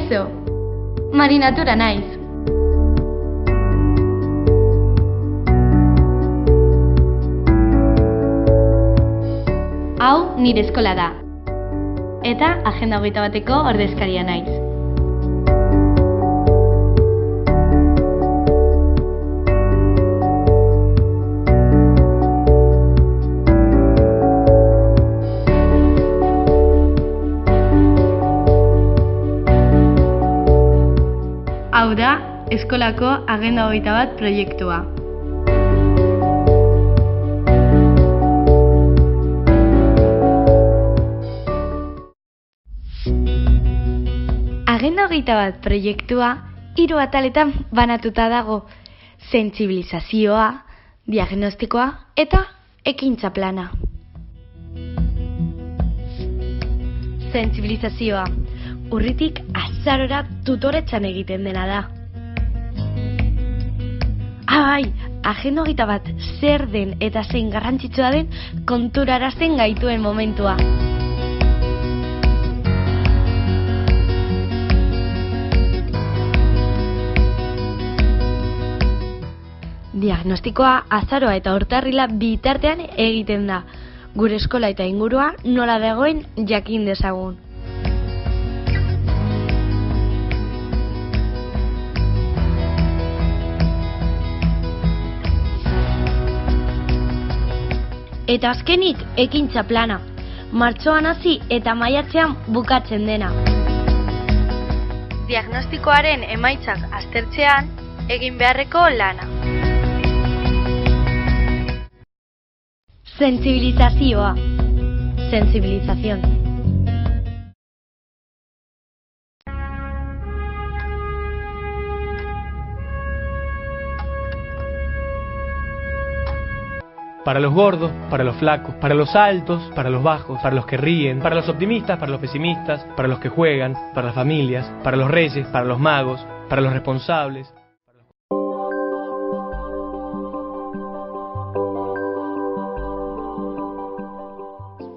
Kaixo, Marinatura naiz. Hau nire eskola da. Eta Agenda 21ko ordezkaria naiz. Hau da, eskolako Agenda 21 proiektua. Agenda 21 proiektua 3 ataletan banatuta dago: sentsibilizazioa, diagnostikoa eta ekintza plana. Sentsibilizazioa. Urritik azarora tutoretzan egiten dena da. Bai, Agenda 21 zer den eta zein garrantzitsua den konturarazten gaituen momentua. Diagnostikoa azaroa eta urtarrila bitartean egiten da. Gure eskola eta ingurua nola dagoen jakin dezagun. Eta azkenik, ekintza plana. Martxoan hasi eta maiatzean bukatzen dena. Diagnostikoaren emaitzak aztertzean egin beharreko lana. Sensibilizazioa. Sensibilización. Para los gordos, para los flacos, para los altos, para los bajos, para los que ríen, para los optimistas, para los pesimistas, para los que juegan, para las familias, para los reyes, para los magos, para los responsables.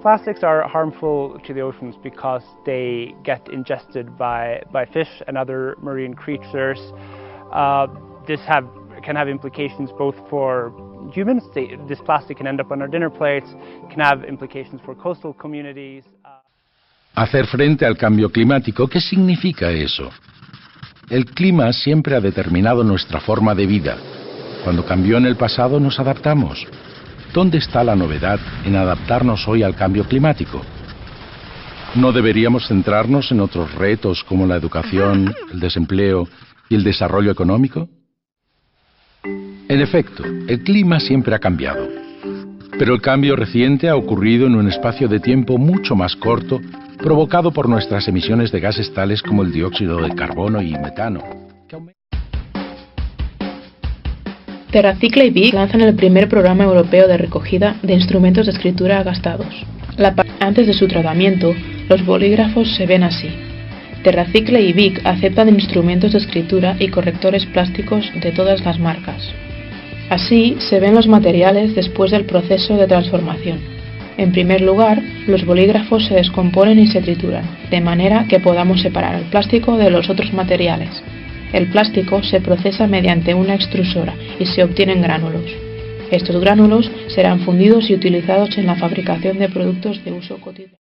Plastics are harmful to the oceans because they get ingested by fish and other marine creatures. This can have implications both for humans. This plastic can end up on our dinner plates, can have implications for coastal communities. Hacer frente al cambio climático, ¿qué significa eso? El clima siempre ha determinado nuestra forma de vida. Cuando cambió en el pasado nos adaptamos. ¿Dónde está la novedad en adaptarnos hoy al cambio climático? ¿No deberíamos centrarnos en otros retos como la educación, el desempleo y el desarrollo económico? En efecto, el clima siempre ha cambiado, pero el cambio reciente ha ocurrido en un espacio de tiempo mucho más corto, provocado por nuestras emisiones de gases tales como el dióxido de carbono y metano. Terracicla y Vic lanzan el primer programa europeo de recogida de instrumentos de escritura gastados. Antes de su tratamiento, los bolígrafos se ven así. Terracicla y Vic aceptan instrumentos de escritura y correctores plásticos de todas las marcas. Así se ven los materiales después del proceso de transformación. En primer lugar, los bolígrafos se descomponen y se trituran, de manera que podamos separar el plástico de los otros materiales. El plástico se procesa mediante una extrusora y se obtienen gránulos. Estos gránulos serán fundidos y utilizados en la fabricación de productos de uso cotidiano.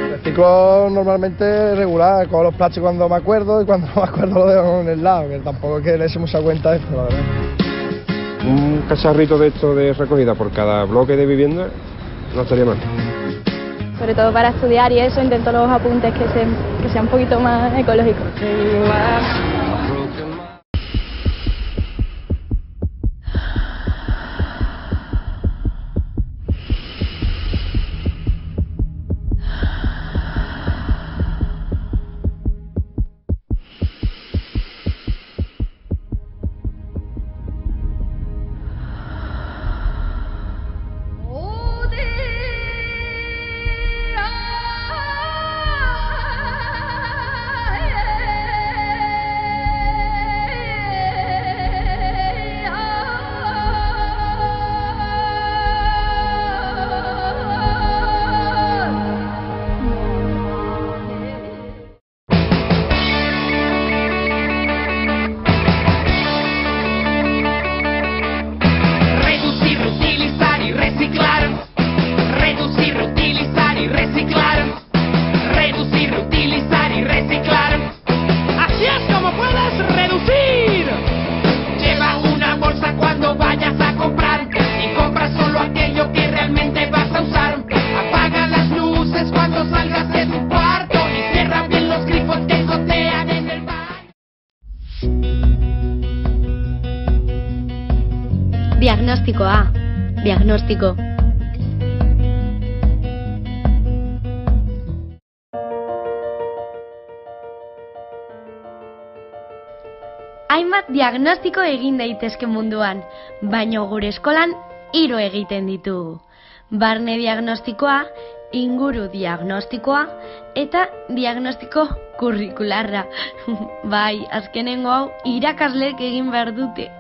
El ciclo normalmente regular, cojo los plásticos cuando me acuerdo y cuando no me acuerdo lo dejo en el lado, que tampoco es que le eche mucha cuenta a esto, la verdad. Un cacharrito de esto de recogida por cada bloque de vivienda no estaría mal. Sobre todo para estudiar y eso, intento los apuntes que sean un poquito más ecológicos. no salgas de tu cuarto y cierra bien los grifos que gotean en el baño. Diagnostikoa. Diagnostiko. Hainbat diagnostiko egin daitezke munduan, baina gure eskolan 3 egiten ditugu. Barne diagnostikoa, inguru diagnostikoa eta diagnostiko kurrikularra. Bai, azkenengo hau irakasleek egin behar dute.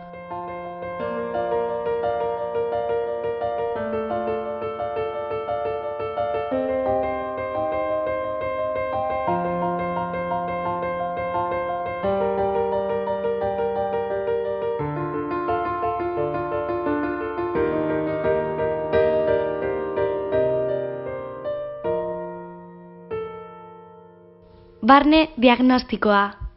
Barne diagnostikoa.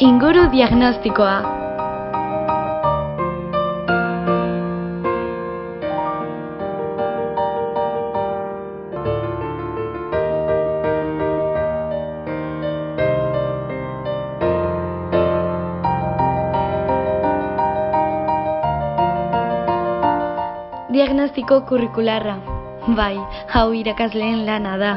Inguru diagnostikoa. Diagnostiko kurrikularra. Bai, hau irakasleen lana da.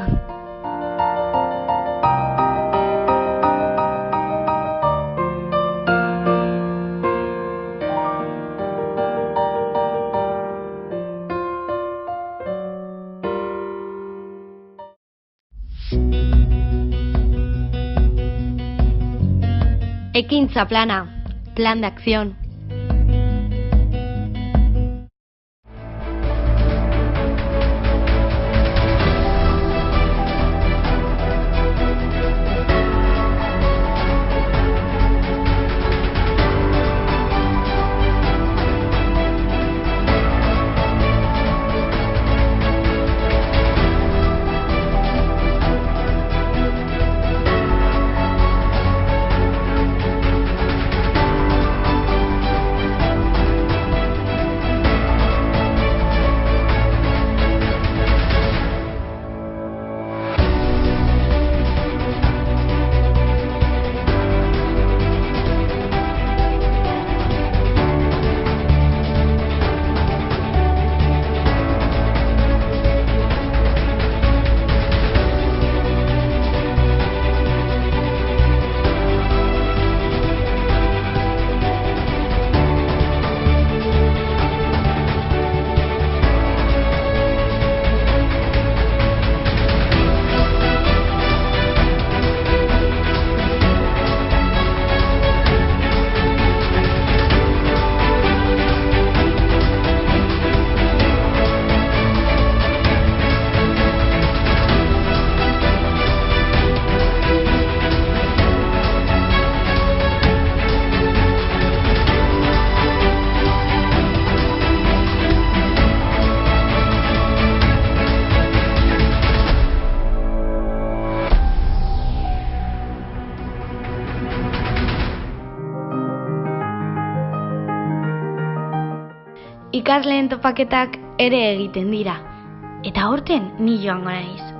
Ekintza plana. Plan de acción. ikasleen topaketak ere egiten dira. Eta aurten ni joango naiz.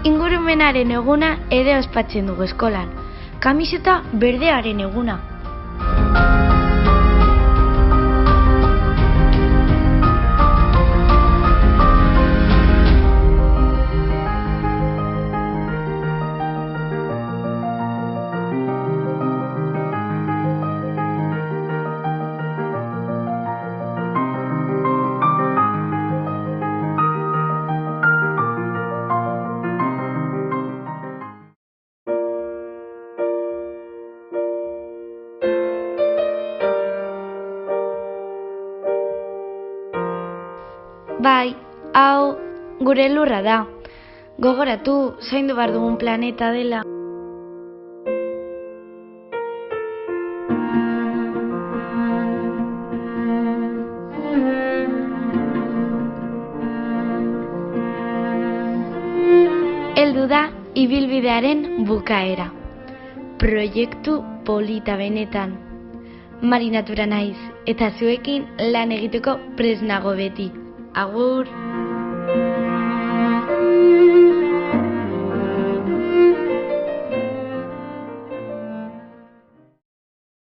Ingurumenaren eguna ere ospatzen dugu eskolan. Kamiseta berdearen eguna. Bai, hau gure lurra da. Gogoratu, zaindu behar dugun planeta dela. Heldu da ibilbidearen bukaera. Proiektu polita benetan. Marinatura naiz eta zuekin lan egiteko prest nago beti. Agur!